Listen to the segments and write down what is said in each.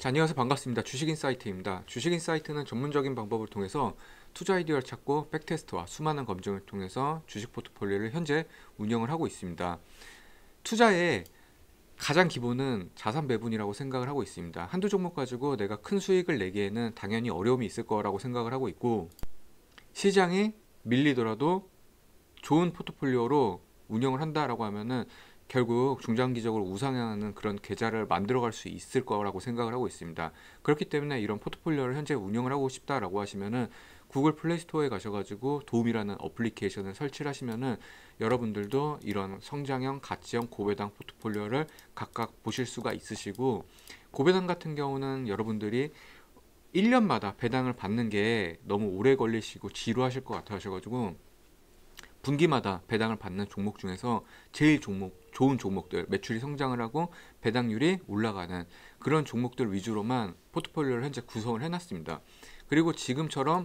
자, 안녕하세요. 반갑습니다. 주식인사이트입니다. 주식인사이트는 전문적인 방법을 통해서 투자 아이디어를 찾고 백테스트와 수많은 검증을 통해서 주식 포트폴리오를 현재 운영을 하고 있습니다. 투자의 가장 기본은 자산 배분이라고 생각을 하고 있습니다. 한두 종목 가지고 내가 큰 수익을 내기에는 당연히 어려움이 있을 거라고 생각을 하고 있고, 시장이 밀리더라도 좋은 포트폴리오로 운영을 한다라고 하면은 결국 중장기적으로 우상향하는 그런 계좌를 만들어갈 수 있을 거라고 생각을 하고 있습니다. 그렇기 때문에 이런 포트폴리오를 현재 운영을 하고 싶다라고 하시면은 구글 플레이스토어에 가셔가지고 도움이라는 어플리케이션을 설치를 하시면은 여러분들도 이런 성장형, 가치형, 고배당 포트폴리오를 각각 보실 수가 있으시고, 고배당 같은 경우는 여러분들이 1년마다 배당을 받는 게 너무 오래 걸리시고 지루하실 것 같아셔가지고 분기마다 배당을 받는 종목 중에서 제일 좋은 종목들, 매출이 성장을 하고 배당률이 올라가는 그런 종목들 위주로만 포트폴리오를 현재 구성을 해놨습니다. 그리고 지금처럼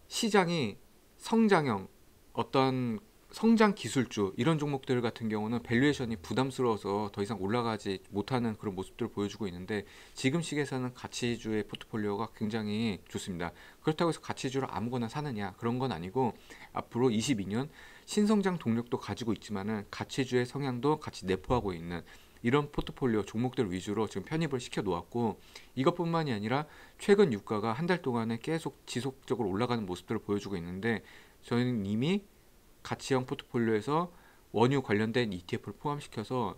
시장이 성장형, 어떤 성장 기술주 이런 종목들 같은 경우는 밸류에이션이 부담스러워서 더 이상 올라가지 못하는 그런 모습들을 보여주고 있는데, 지금 시기에서는 가치주의 포트폴리오가 굉장히 좋습니다. 그렇다고 해서 가치주를 아무거나 사느냐, 그런 건 아니고 앞으로 22년 신성장 동력도 가지고 있지만은 가치주의 성향도 같이 내포하고 있는 이런 포트폴리오 종목들 위주로 지금 편입을 시켜 놓았고, 이것뿐만이 아니라 최근 유가가 한 달 동안에 계속 지속적으로 올라가는 모습들을 보여주고 있는데, 저희는 이미 가치형 포트폴리오에서 원유 관련된 ETF를 포함시켜서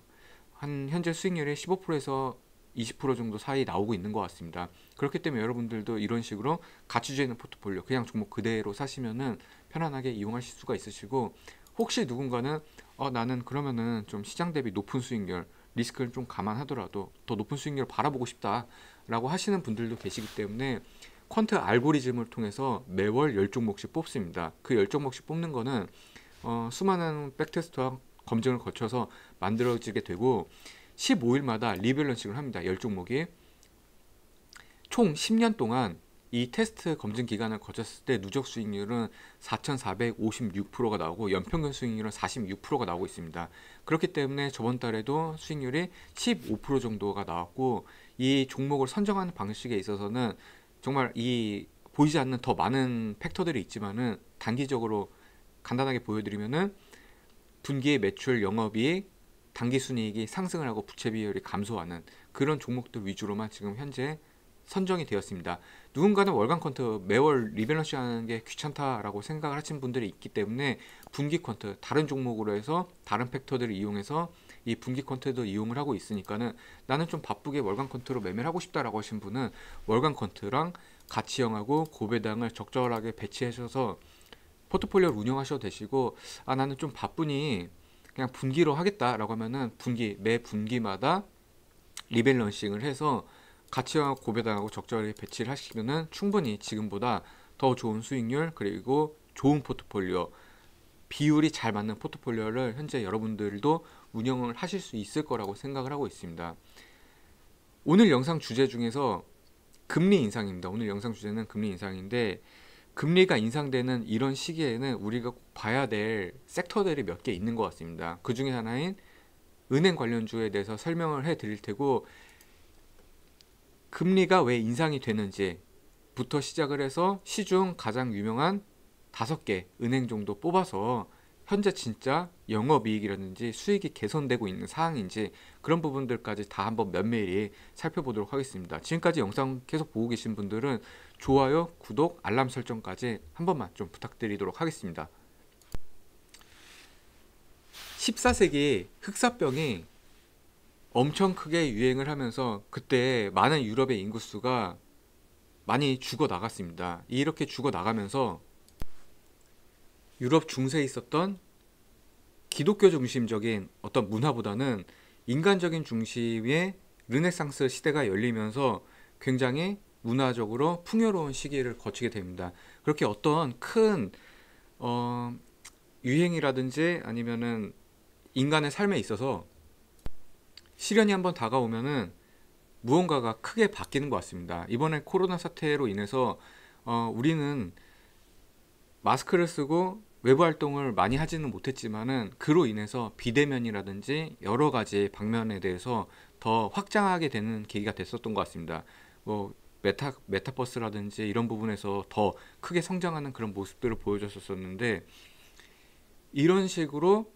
한 현재 수익률이 15%에서 20% 정도 사이 나오고 있는 것 같습니다. 그렇기 때문에 여러분들도 이런 식으로 가치주에 있는 포트폴리오 그냥 종목 그대로 사시면은 편안하게 이용하실 수가 있으시고, 혹시 누군가는 나는 그러면은 좀 시장 대비 높은 수익률, 리스크를 좀 감안하더라도 더 높은 수익률을 바라보고 싶다라고 하시는 분들도 계시기 때문에 퀀트 알고리즘을 통해서 매월 10종목씩 뽑습니다. 그 10종목씩 뽑는 거는 수많은 백테스트와 검증을 거쳐서 만들어지게 되고, 15일마다 리밸런싱을 합니다. 10종목이 총 10년 동안 이 테스트 검증 기간을 거쳤을 때 누적 수익률은 4,456%가 나오고 연평균 수익률은 46%가 나오고 있습니다. 그렇기 때문에 저번 달에도 수익률이 15% 정도가 나왔고, 이 종목을 선정하는 방식에 있어서는 정말 이 보이지 않는 더 많은 팩터들이 있지만은 단기적으로 간단하게 보여드리면은 분기의 매출, 영업이익, 당기순이익이 상승을 하고 부채 비율이 감소하는 그런 종목들 위주로만 지금 현재 선정이 되었습니다. 누군가는 월간 퀀트 매월 리밸런싱 하는 게 귀찮다라고 생각을 하시는 분들이 있기 때문에 분기 퀀트 다른 종목으로 해서 다른 팩터들을 이용해서 이 분기 퀀트도 이용을 하고 있으니까는 나는 좀 바쁘게 월간 퀀트로 매매를 하고 싶다라고 하신 분은 월간 퀀트랑 가치형하고 고배당을 적절하게 배치하셔서 포트폴리오를 운영하셔도 되시고, 나는 좀 바쁘니 그냥 분기로 하겠다라고 하면은 매 분기마다 리밸런싱을 해서 가치형하고 고배당하고 적절히 배치를 하시면은 충분히 지금보다 더 좋은 수익률, 그리고 좋은 포트폴리오, 비율이 잘 맞는 포트폴리오를 현재 여러분들도 운영을 하실 수 있을 거라고 생각을 하고 있습니다. 오늘 영상 주제 중에서 금리 인상입니다. 오늘 영상 주제는 금리 인상인데, 금리가 인상되는 이런 시기에는 우리가 꼭 봐야 될 섹터들이 몇 개 있는 것 같습니다. 그 중에 하나인 은행 관련주에 대해서 설명을 해 드릴 테고, 금리가 왜 인상이 되는지부터 시작을 해서 시중 가장 유명한 5개 은행 정도 뽑아서 현재 진짜 영업이익이라든지 수익이 개선되고 있는 사항인지 그런 부분들까지 다 한번 면밀히 살펴보도록 하겠습니다. 지금까지 영상 계속 보고 계신 분들은 좋아요, 구독, 알람 설정까지 한 번만 좀 부탁드리도록 하겠습니다. 14세기 흑사병이 엄청 크게 유행을 하면서 그때 많은 유럽의 인구수가 많이 죽어 나갔습니다. 이렇게 죽어 나가면서 유럽 중세에 있었던 기독교 중심적인 어떤 문화보다는 인간적인 중심의 르네상스 시대가 열리면서 굉장히 문화적으로 풍요로운 시기를 거치게 됩니다. 그렇게 어떤 큰 유행이라든지 아니면은 인간의 삶에 있어서 시련이 한번 다가오면은 무언가가 크게 바뀌는 것 같습니다. 이번에 코로나 사태로 인해서 우리는 마스크를 쓰고 외부 활동을 많이 하지는 못했지만은 그로 인해서 비대면이라든지 여러 가지 방면에 대해서 더 확장하게 되는 계기가 됐었던 것 같습니다. 뭐 메타버스라든지 이런 부분에서 더 크게 성장하는 그런 모습들을 보여줬었는데, 이런 식으로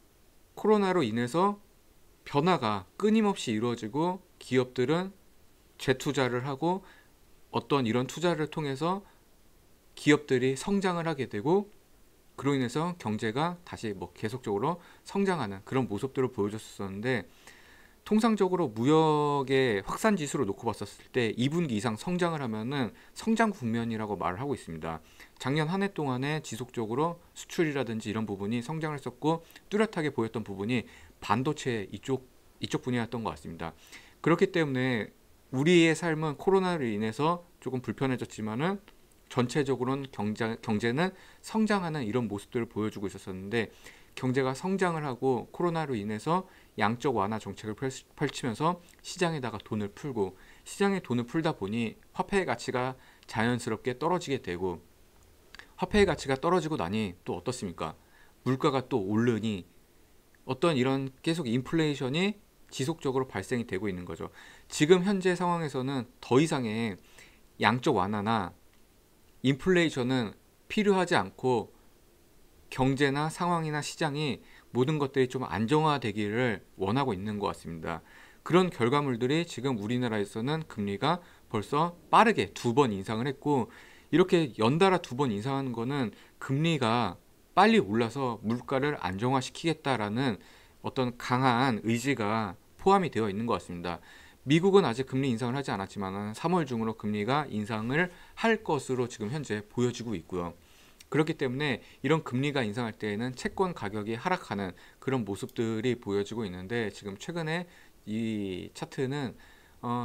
코로나로 인해서 변화가 끊임없이 이루어지고 기업들은 재투자를 하고 어떤 이런 투자를 통해서 기업들이 성장을 하게 되고, 그로 인해서 경제가 다시 뭐 계속적으로 성장하는 그런 모습들을 보여줬었는데, 통상적으로 무역의 확산 지수로 놓고 봤었을 때 2분기 이상 성장을 하면은 성장 국면이라고 말을 하고 있습니다. 작년 한 해 동안에 지속적으로 수출이라든지 이런 부분이 성장을 했었고, 뚜렷하게 보였던 부분이 반도체 이쪽 분야였던 것 같습니다. 그렇기 때문에 우리의 삶은 코로나로 인해서 조금 불편해졌지만은 전체적으로는 경제는 성장하는 이런 모습들을 보여주고 있었는데, 경제가 성장을 하고 코로나로 인해서 양적 완화 정책을 펼치면서 시장에다가 돈을 풀고, 시장에 돈을 풀다 보니 화폐의 가치가 자연스럽게 떨어지게 되고, 화폐의 가치가 떨어지고 나니 또 어떻습니까? 물가가 또 오르니 어떤 이런 계속 인플레이션이 지속적으로 발생이 되고 있는 거죠. 지금 현재 상황에서는 더 이상의 양적 완화나 인플레이션은 필요하지 않고, 경제나 상황이나 시장이 모든 것들이 좀 안정화되기를 원하고 있는 것 같습니다. 그런 결과물들이 지금 우리나라에서는 금리가 벌써 빠르게 2번 인상을 했고, 이렇게 연달아 2번 인상하는 거는 금리가 빨리 올라서 물가를 안정화시키겠다라는 어떤 강한 의지가 포함이 되어 있는 것 같습니다. 미국은 아직 금리 인상을 하지 않았지만 3월 중으로 금리가 인상을 할 것으로 지금 현재 보여지고 있고요. 그렇기 때문에 이런 금리가 인상할 때에는 채권 가격이 하락하는 그런 모습들이 보여지고 있는데, 지금 최근에 이 차트는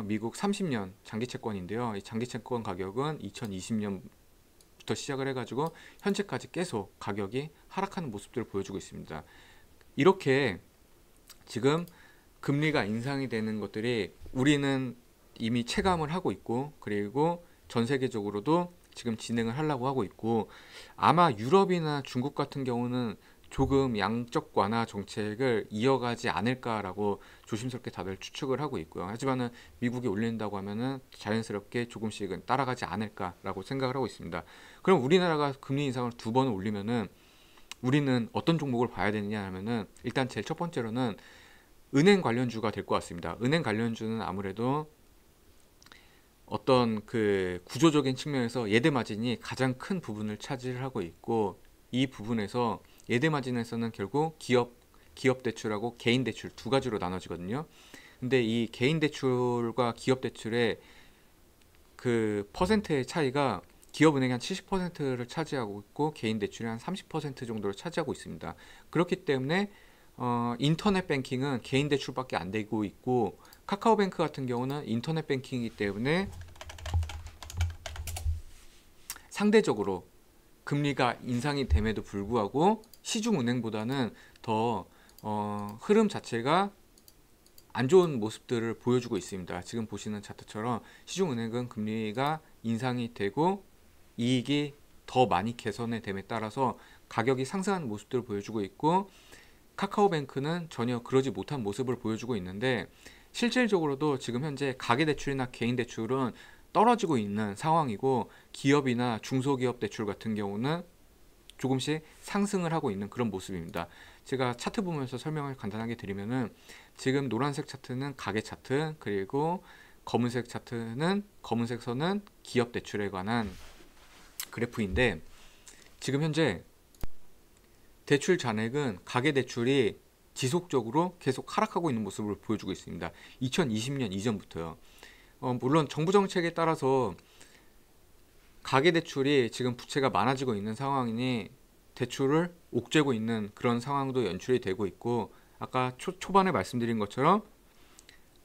미국 30년 장기 채권인데요. 이 장기 채권 가격은 2020년부터 시작을 해가지고 현재까지 계속 가격이 하락하는 모습들을 보여주고 있습니다. 이렇게 지금 금리가 인상이 되는 것들이 우리는 이미 체감을 하고 있고, 그리고 전 세계적으로도 지금 진행을 하려고 하고 있고, 아마 유럽이나 중국 같은 경우는 조금 양적 완화 정책을 이어가지 않을까라고 조심스럽게 다들 추측을 하고 있고요. 하지만은 미국이 올린다고 하면은 자연스럽게 조금씩은 따라가지 않을까라고 생각을 하고 있습니다. 그럼 우리나라가 금리 인상을 2번을 올리면은 우리는 어떤 종목을 봐야 되느냐 하면은, 일단 제일 첫 번째로는 은행 관련주가 될 것 같습니다. 은행 관련주는 아무래도 어떤 그 구조적인 측면에서 예대 마진이 가장 큰 부분을 차지를 하고 있고, 이 부분에서 예대 마진에서는 결국 기업 대출하고 개인 대출 두 가지로 나눠지거든요. 근데 이 개인 대출과 기업 대출의 그 퍼센트의 차이가 기업은행이 한 70%를 차지하고 있고, 개인 대출이 한 30% 정도를 차지하고 있습니다. 그렇기 때문에 인터넷 뱅킹은 개인 대출밖에 안 되고 있고, 카카오뱅크 같은 경우는 인터넷 뱅킹이기 때문에 상대적으로 금리가 인상이 됨에도 불구하고 시중은행보다는 더 흐름 자체가 안 좋은 모습들을 보여주고 있습니다. 지금 보시는 차트처럼 시중은행은 금리가 인상이 되고 이익이 더 많이 개선이 됨에 따라서 가격이 상승하는 모습들을 보여주고 있고, 카카오뱅크는 전혀 그러지 못한 모습을 보여주고 있는데, 실질적으로도 지금 현재 가계대출이나 개인대출은 떨어지고 있는 상황이고, 기업이나 중소기업 대출 같은 경우는 조금씩 상승을 하고 있는 그런 모습입니다. 제가 차트 보면서 설명을 간단하게 드리면은, 지금 노란색 차트는 가계 차트, 그리고 검은색 차트는, 검은색 선은 기업 대출에 관한 그래프인데, 지금 현재 대출 잔액은 가계 대출이 지속적으로 계속 하락하고 있는 모습을 보여주고 있습니다. 2020년 이전부터요. 물론 정부 정책에 따라서 가계 대출이 지금 부채가 많아지고 있는 상황이니 대출을 옥죄고 있는 그런 상황도 연출이 되고 있고, 아까 초반에 말씀드린 것처럼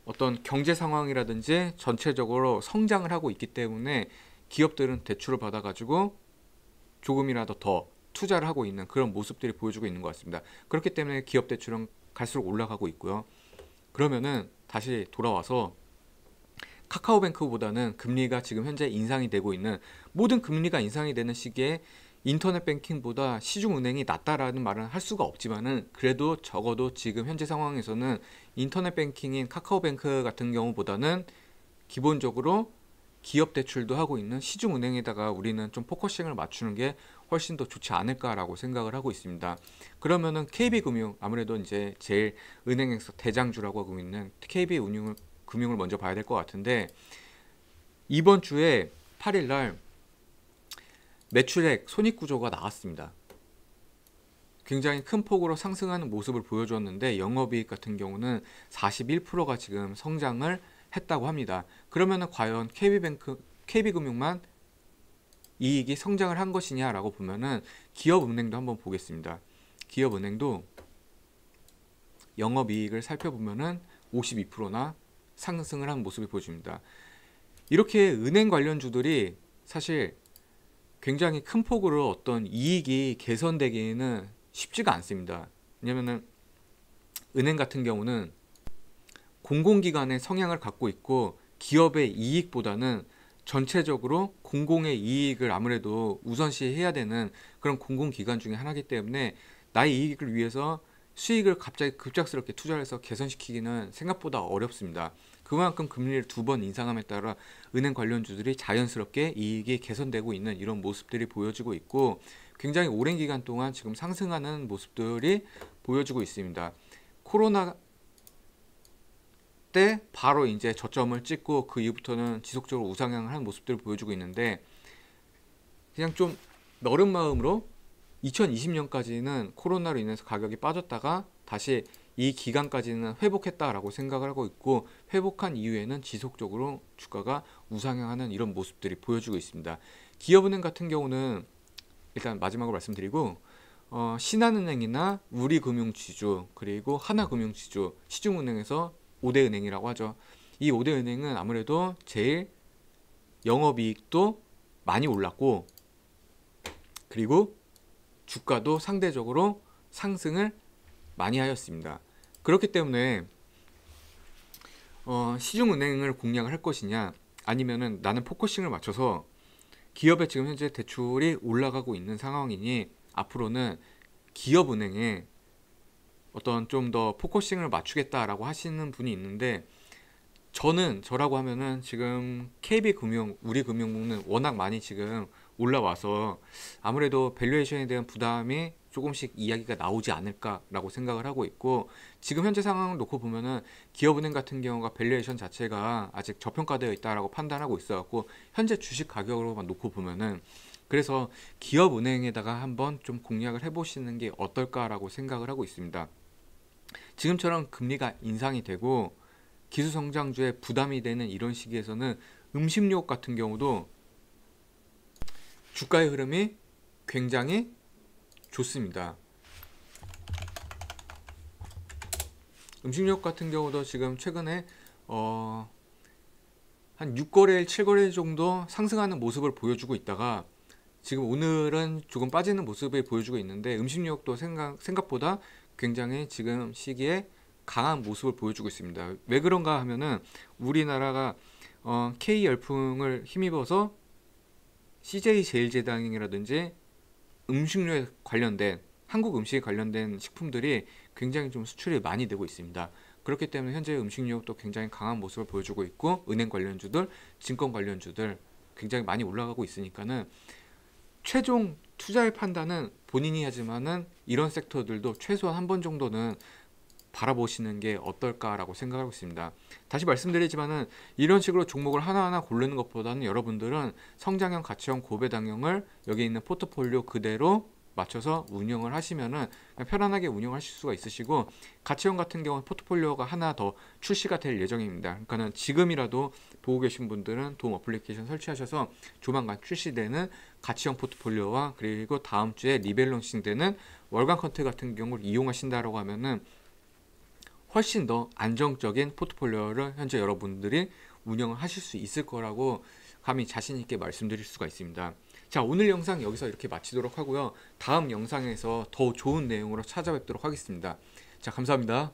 어떤 경제 상황이라든지 전체적으로 성장을 하고 있기 때문에 기업들은 대출을 받아가지고 조금이라도 더 투자를 하고 있는 그런 모습들이 보여주고 있는 것 같습니다. 그렇기 때문에 기업 대출은 갈수록 올라가고 있고요. 그러면은 다시 돌아와서 카카오뱅크보다는 금리가 지금 현재 인상이 되고 있는, 모든 금리가 인상이 되는 시기에 인터넷 뱅킹보다 시중은행이 낫다라는 말은 할 수가 없지만은 그래도 적어도 지금 현재 상황에서는 인터넷 뱅킹인 카카오뱅크 같은 경우보다는 기본적으로 기업 대출도 하고 있는 시중은행에다가 우리는 좀 포커싱을 맞추는 게 훨씬 더 좋지 않을까라고 생각을 하고 있습니다. 그러면은 KB금융, 아무래도 이제 제일 은행에서 대장주라고 하고 있는 KB금융을 먼저 봐야 될 것 같은데, 이번 주에 8일 날 매출액 손익구조가 나왔습니다. 굉장히 큰 폭으로 상승하는 모습을 보여줬는데 영업이익 같은 경우는 41%가 지금 성장을 했다고 합니다. 그러면은 과연 KB금융만 이익이 성장을 한 것이냐라고 보면은 기업은행도 한번 보겠습니다. 기업은행도 영업이익을 살펴보면은 52%나 상승을 한 모습을 보여줍니다. 이렇게 은행 관련주들이 사실 굉장히 큰 폭으로 어떤 이익이 개선되기는 쉽지가 않습니다. 왜냐면은 은행 같은 경우는 공공기관의 성향을 갖고 있고 기업의 이익보다는 전체적으로 공공의 이익을 아무래도 우선시해야 되는 그런 공공기관 중에 하나이기 때문에 나의 이익을 위해서 수익을 갑자기 급작스럽게 투자해서 개선시키기는 생각보다 어렵습니다. 그만큼 금리를 2번 인상함에 따라 은행 관련주들이 자연스럽게 이익이 개선되고 있는 이런 모습들이 보여지고 있고, 굉장히 오랜 기간 동안 지금 상승하는 모습들이 보여지고 있습니다. 코로나 때 바로 이제 저점을 찍고 그 이후부터는 지속적으로 우상향을 하는 모습들을 보여주고 있는데, 그냥 좀 너른 마음으로 2020년까지는 코로나로 인해서 가격이 빠졌다가 다시 이 기간까지는 회복했다라고 생각을 하고 있고, 회복한 이후에는 지속적으로 주가가 우상향하는 이런 모습들이 보여주고 있습니다. 기업은행 같은 경우는 일단 마지막으로 말씀드리고, 신한은행이나 우리금융지주 그리고 하나금융지주, 시중은행에서 5대 은행이라고 하죠. 이 5대 은행은 아무래도 제일 영업이익도 많이 올랐고, 그리고 주가도 상대적으로 상승을 많이 하였습니다. 그렇기 때문에 시중은행을 공략을 할 것이냐, 아니면은 나는 포커싱을 맞춰서 기업의 지금 현재 대출이 올라가고 있는 상황이니 앞으로는 기업은행에 어떤 좀 더 포커싱을 맞추겠다라고 하시는 분이 있는데, 저라고 하면은 지금 KB금융, 우리금융은 워낙 많이 지금 올라와서 아무래도 밸류에이션에 대한 부담이 조금씩 이야기가 나오지 않을까라고 생각을 하고 있고, 지금 현재 상황을 놓고 보면은 기업은행 같은 경우가 밸류에이션 자체가 아직 저평가되어 있다라고 판단하고 있어갖고 현재 주식 가격으로만 놓고 보면은, 그래서 기업은행에다가 한번 좀 공략을 해보시는 게 어떨까라고 생각을 하고 있습니다. 지금처럼 금리가 인상이 되고 기술성장주에 부담이 되는 이런 시기에서는 음식료 같은 경우도 주가의 흐름이 굉장히 좋습니다. 음식료 같은 경우도 지금 최근에 한 6거래일, 7거래일 정도 상승하는 모습을 보여주고 있다가 지금 오늘은 조금 빠지는 모습을 보여주고 있는데, 음식료도 생각보다 굉장히 지금 시기에 강한 모습을 보여주고 있습니다. 왜 그런가 하면은 우리나라가 K 열풍을 힘입어서 CJ 제일제당이라든지 음식료에 관련된, 한국 음식에 관련된 식품들이 굉장히 좀 수출이 많이 되고 있습니다. 그렇기 때문에 현재 음식료도 굉장히 강한 모습을 보여주고 있고, 은행 관련주들, 증권 관련주들 굉장히 많이 올라가고 있으니까는 최종 투자의 판단은 본인이 하지만은 이런 섹터들도 최소한 한 번 정도는 바라보시는 게 어떨까라고 생각하고 있습니다. 다시 말씀드리지만은 이런 식으로 종목을 하나하나 고르는 것보다는 여러분들은 성장형, 가치형, 고배당형을 여기 있는 포트폴리오 그대로 맞춰서 운영을 하시면은 그냥 편안하게 운영하실 수가 있으시고, 가치형 같은 경우는 포트폴리오가 하나 더 출시가 될 예정입니다. 그러니까는 지금이라도 보고 계신 분들은 도움 어플리케이션 설치하셔서 조만간 출시되는 가치형 포트폴리오와 그리고 다음 주에 리밸런싱 되는 월간 컨트 같은 경우를 이용하신다라고 하면은 훨씬 더 안정적인 포트폴리오를 현재 여러분들이 운영을 하실 수 있을 거라고 감히 자신 있게 말씀드릴 수가 있습니다. 자, 오늘 영상 여기서 이렇게 마치도록 하고요. 다음 영상에서 더 좋은 내용으로 찾아뵙도록 하겠습니다. 자, 감사합니다.